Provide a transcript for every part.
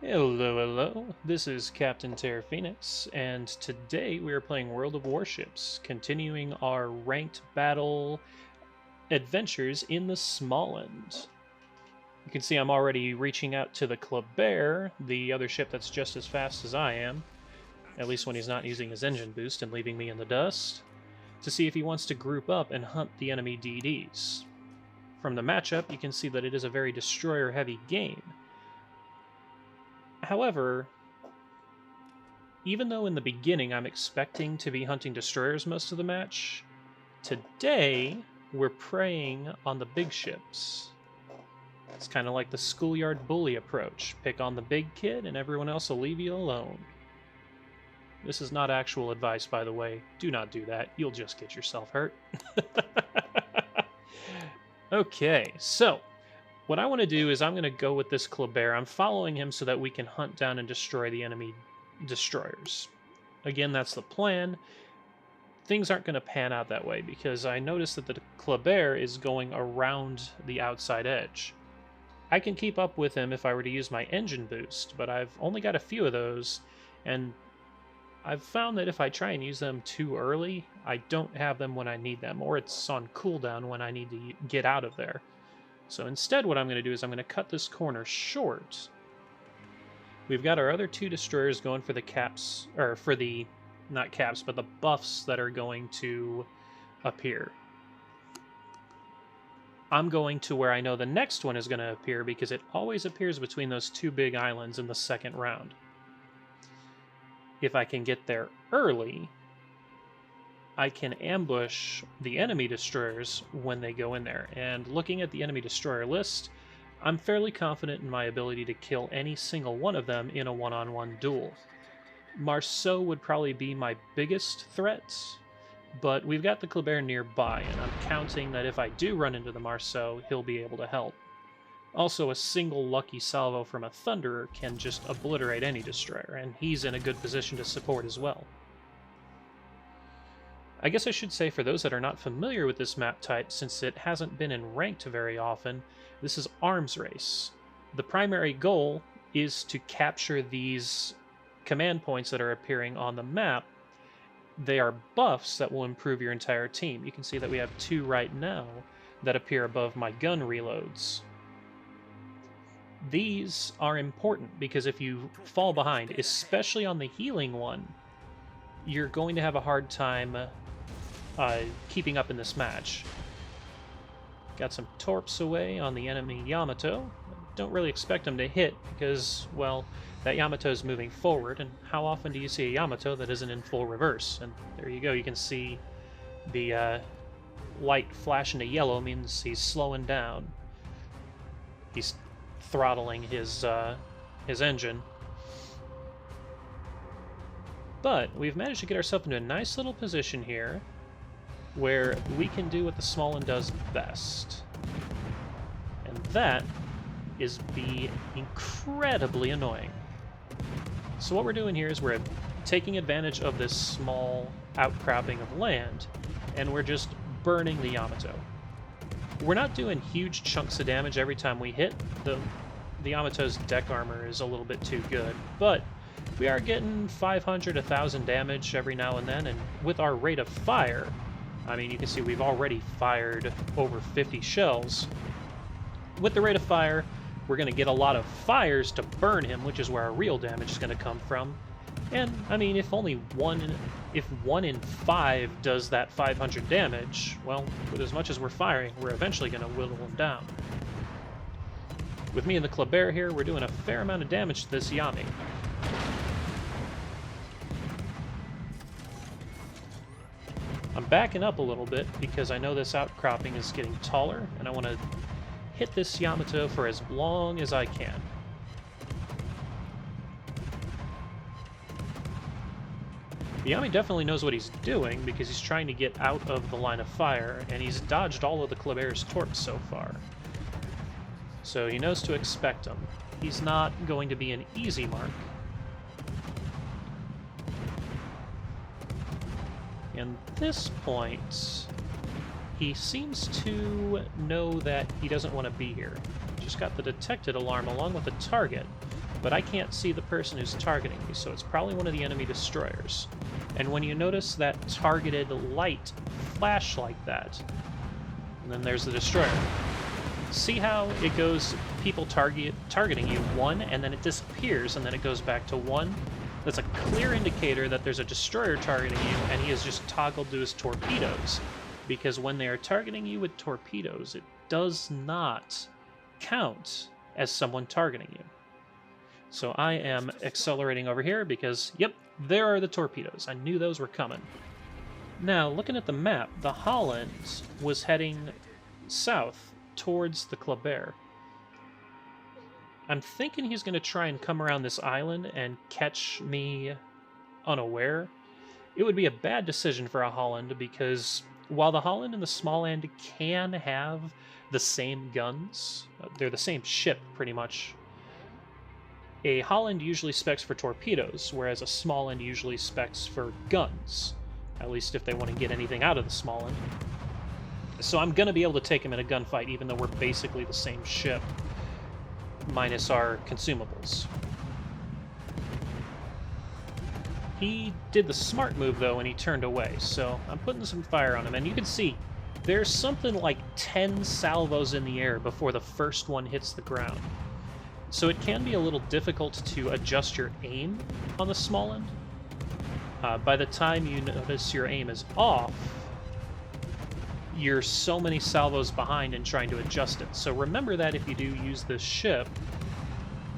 Hello, hello. This is Captain Terra Phoenix, and today we are playing World of Warships, continuing our ranked battle adventures in the Smaland. You can see I'm already reaching out to the Kleber, the other ship that's just as fast as I am, at least when he's not using his engine boost and leaving me in the dust, to see if he wants to group up and hunt the enemy DDs. From the matchup, you can see that it is a very destroyer-heavy game. However, even though in the beginning I'm expecting to be hunting destroyers most of the match, today we're preying on the big ships. It's kind of like the schoolyard bully approach. Pick on the big kid and everyone else will leave you alone. This is not actual advice, by the way. Do not do that. You'll just get yourself hurt. Okay, so what I want to do is I'm going to go with this Kleber. I'm following him so that we can hunt down and destroy the enemy destroyers. Again, that's the plan. Things aren't going to pan out that way because I noticed that the Kleber is going around the outside edge. I can keep up with him if I were to use my engine boost, but I've only got a few of those, and I've found that if I try and use them too early, I don't have them when I need them, or it's on cooldown when I need to get out of there. So instead what I'm going to do is I'm going to cut this corner short. We've got our other two destroyers going for the caps, or for the, not caps, but the buffs that are going to appear. I'm going to where I know the next one is going to appear because it always appears between those two big islands in the second round. If I can get there early, I can ambush the enemy destroyers when they go in there. And looking at the enemy destroyer list, I'm fairly confident in my ability to kill any single one of them in a one-on-one duel. Marceau would probably be my biggest threat, but we've got the Kleber nearby, and I'm counting that if I do run into the Marceau, he'll be able to help. Also, a single lucky salvo from a Thunderer can just obliterate any destroyer, and he's in a good position to support as well. I guess I should say, for those that are not familiar with this map type, since it hasn't been in ranked very often, this is Arms Race. The primary goal is to capture these command points that are appearing on the map. They are buffs that will improve your entire team. You can see that we have two right now that appear above my gun reloads. These are important because if you fall behind, especially on the healing one, you're going to have a hard time keeping up in this match. Got some torps away on the enemy Yamato. Don't really expect them to hit because, well, that Yamato is moving forward, and how often do you see a Yamato that isn't in full reverse? And there you go, you can see the light flash into yellow means he's slowing down. He's throttling his engine. But we've managed to get ourselves into a nice little position here where we can do what the Smaland does best. And that is be incredibly annoying. So what we're doing here is we're taking advantage of this small outcropping of land, and we're just burning the Yamato. We're not doing huge chunks of damage every time we hit. The Yamato's deck armor is a little bit too good, but we are getting 500, 1,000 damage every now and then, and with our rate of fire, I mean, you can see we've already fired over 50 shells. With the rate of fire, we're going to get a lot of fires to burn him, which is where our real damage is going to come from. And, I mean, if one in 5 does that 500 damage, well, with as much as we're firing, we're eventually going to whittle him down. With me and the Kleber here, we're doing a fair amount of damage to this Yami. I'm backing up a little bit because I know this outcropping is getting taller, and I want to hit this Yamato for as long as I can. The Yami definitely knows what he's doing because he's trying to get out of the line of fire, and he's dodged all of the Kleber's torps so far. So he knows to expect them. He's not going to be an easy mark. And at this point, he seems to know that he doesn't want to be here. Just got the detected alarm along with the target. but I can't see the person who's targeting me, so it's probably one of the enemy destroyers. And when you notice that targeted light flash like that, and then there's the destroyer. See how it goes, people targeting you, 1, and then it disappears, and then it goes back to 1? That's a clear indicator that there's a destroyer targeting you, and he has just toggled to his torpedoes. Because when they are targeting you with torpedoes, it does not count as someone targeting you. So I am accelerating over here because, yep, there are the torpedoes. I knew those were coming. Now, looking at the map, the Holland was heading south towards the Kleber. I'm thinking he's going to try and come around this island and catch me unaware. It would be a bad decision for a Holland because while the Holland and the Smaland can have the same guns, they're the same ship pretty much, a Holland usually specs for torpedoes, whereas a Smaland usually specs for guns, at least if they want to get anything out of the Smaland. So I'm going to be able to take him in a gunfight, even though we're basically the same ship, minus our consumables. He did the smart move, though, and he turned away, so I'm putting some fire on him. And you can see, there's something like 10 salvos in the air before the first one hits the ground. So it can be a little difficult to adjust your aim on the Smaland. By the time you notice your aim is off, you're so many salvos behind in trying to adjust it. So remember that if you do use this ship,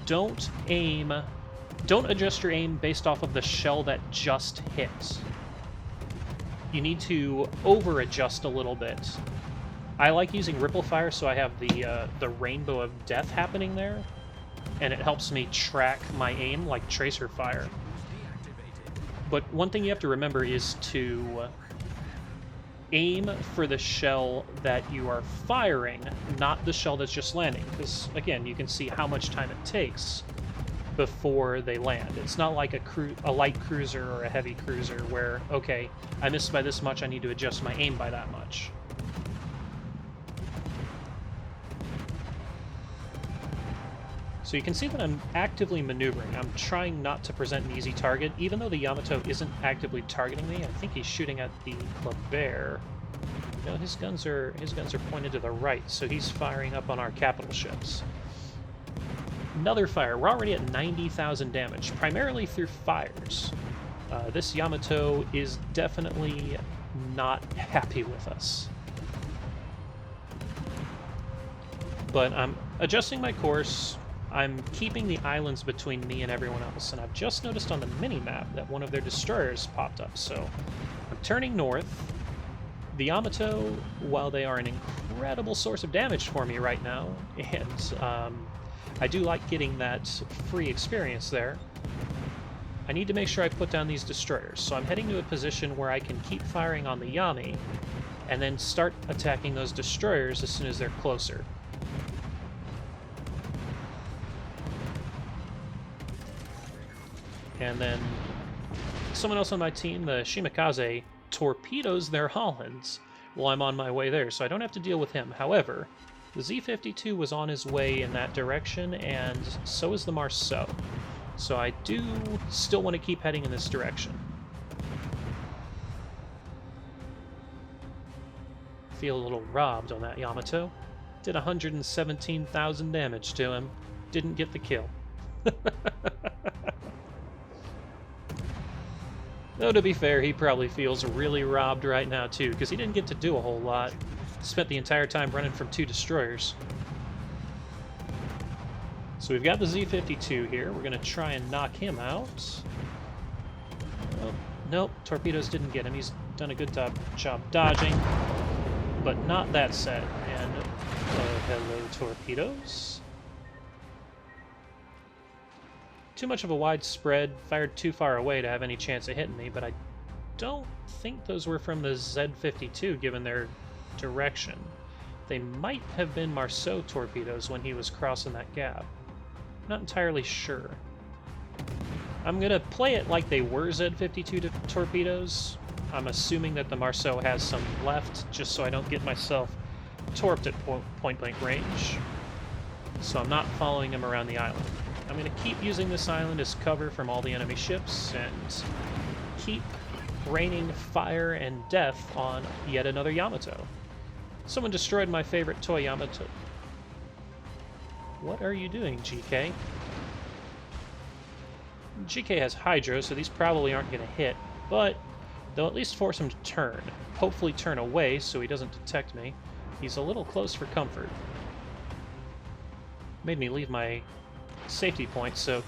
don't adjust your aim based off of the shell that just hit. You need to over-adjust a little bit. I like using ripple fire, so I have the rainbow of death happening there, and it helps me track my aim like tracer fire. But one thing you have to remember is to aim for the shell that you are firing, not the shell that's just landing, because, again, you can see how much time it takes before they land. It's not like a light cruiser or a heavy cruiser where, okay, I missed by this much, I need to adjust my aim by that much. So you can see that I'm actively maneuvering. I'm trying not to present an easy target, even though the Yamato isn't actively targeting me. I think he's shooting at the Kleber. No, his guns are pointed to the right, so he's firing up on our capital ships. Another fire. We're already at 90,000 damage, primarily through fires. This Yamato is definitely not happy with us. But I'm adjusting my course. I'm keeping the islands between me and everyone else, and I've just noticed on the mini-map that one of their destroyers popped up, so I'm turning north. The Yamato, while they are an incredible source of damage for me right now, and I do like getting that free experience there, I need to make sure I put down these destroyers, so I'm heading to a position where I can keep firing on the Yami, and then start attacking those destroyers as soon as they're closer. And then someone else on my team, the Shimakaze, torpedoes their Hollands while I'm on my way there, so I don't have to deal with him. However, the Z-52 was on his way in that direction, and so is the Marceau. So I do still want to keep heading in this direction. Feel a little robbed on that Yamato. Did 117,000 damage to him. Didn't get the kill. Though, to be fair, he probably feels really robbed right now, too, because he didn't get to do a whole lot. Spent the entire time running from 2 destroyers. So we've got the Z-52 here. We're going to try and knock him out. Oh, nope, torpedoes didn't get him. He's done a good job dodging, but not that set. And hello, torpedoes. Too much of a wide spread, fired too far away to have any chance of hitting me, but I don't think those were from the Z-52 given their direction. They might have been Marceau torpedoes when he was crossing that gap. Not entirely sure. I'm going to play it like they were Z-52 torpedoes. I'm assuming that the Marceau has some left, just so I don't get myself torped at point-blank range. So I'm not following him around the island. I'm going to keep using this island as cover from all the enemy ships and keep raining fire and death on yet another Yamato. Someone destroyed my favorite toy Yamato. What are you doing, GK? GK has Hydro, so these probably aren't going to hit, but they'll at least force him to turn. Hopefully turn away so he doesn't detect me. He's a little close for comfort. Made me leave my safety point, so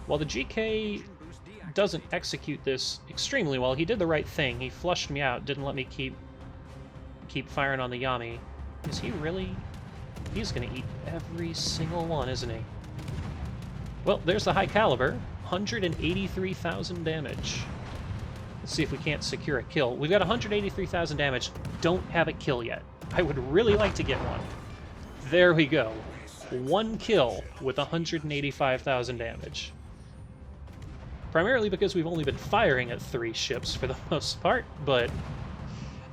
while the GK doesn't execute this extremely well, he did the right thing. He flushed me out, didn't let me keep firing on the Yami. Is he really? He's going to eat every single one, isn't he? Well, there's the high caliber. 183,000 damage. Let's see if we can't secure a kill. We've got 183,000 damage. Don't have a kill yet. I would really like to get one. There we go. One kill with 185,000 damage. Primarily because we've only been firing at 3 ships for the most part, but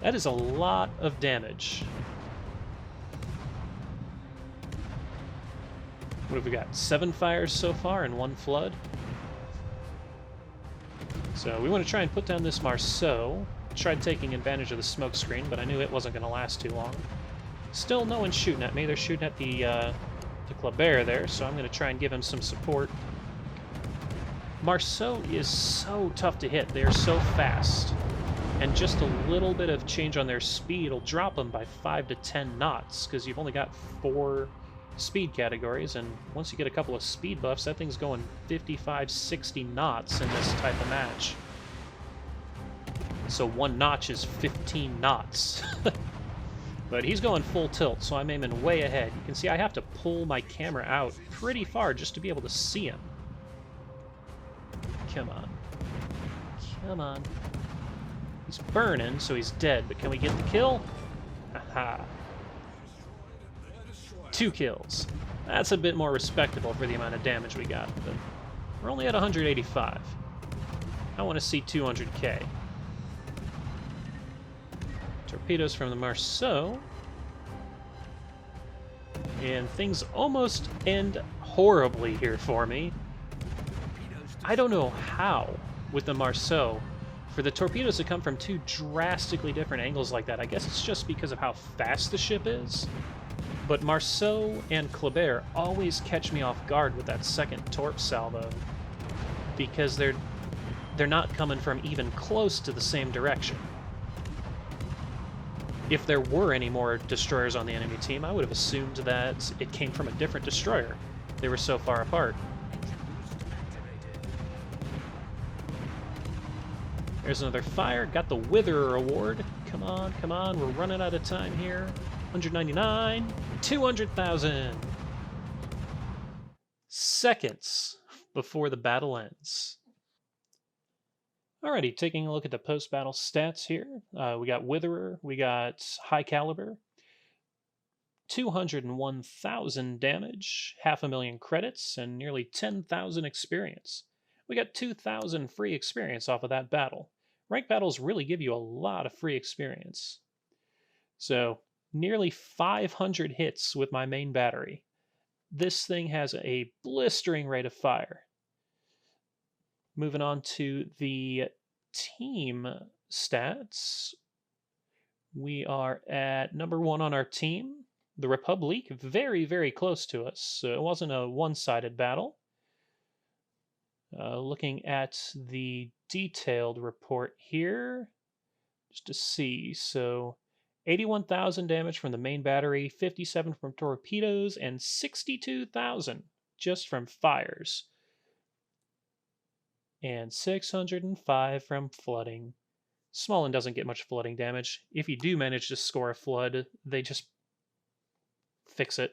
that is a lot of damage. What have we got? 7 fires so far and 1 flood. So we want to try and put down this Marceau. Tried taking advantage of the smoke screen, but I knew it wasn't going to last too long. Still no one's shooting at me. They're shooting at the Kleber there, so I'm going to try and give him some support. Marceau is so tough to hit. They are so fast. And just a little bit of change on their speed will drop them by 5 to 10 knots, because you've only got 4 speed categories, and once you get a couple of speed buffs, that thing's going 55, 60 knots in this type of match. So 1 notch is 15 knots. But he's going full tilt, so I'm aiming way ahead. You can see I have to pull my camera out pretty far just to be able to see him. Come on. Come on. He's burning, so he's dead, but can we get the kill? Haha. 2 kills. That's a bit more respectable for the amount of damage we got, but we're only at 185. I want to see 200k. Torpedoes from the Marceau. And things almost end horribly here for me. I don't know how, with the Marceau, for the torpedoes to come from 2 drastically different angles like that. I guess it's just because of how fast the ship is. But Marceau and Kleber always catch me off guard with that second torp salvo, because they're not coming from even close to the same direction. If there were any more destroyers on the enemy team, I would have assumed that it came from a different destroyer. They were so far apart. There's another fire. Got the Witherer award. Come on, come on. We're running out of time here. 199. 200,000. Seconds before the battle ends. Alrighty, taking a look at the post-battle stats here. We got Witherer, we got High Caliber, 201,000 damage, 500,000 credits, and nearly 10,000 experience. We got 2,000 free experience off of that battle. Rank battles really give you a lot of free experience. So, nearly 500 hits with my main battery. This thing has a blistering rate of fire. Moving on to the team stats. We are at number 1 on our team. The Republic, very, very close to us. So it wasn't a one-sided battle. Looking at the detailed report here, just to see. So 81,000 damage from the main battery, 57 from torpedoes, and 62,000 just from fires. And 605 from flooding. Smaland doesn't get much flooding damage. If you do manage to score a flood, they just fix it.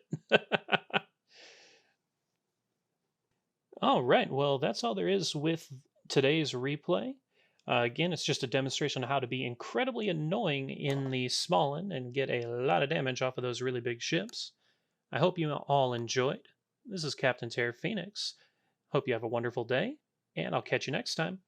All right, well, that's all there is with today's replay. Again, it's just a demonstration of how to be incredibly annoying in the Smaland and get a lot of damage off of those really big ships. I hope you all enjoyed. This is Captain Terror Phoenix. Hope you have a wonderful day, and I'll catch you next time.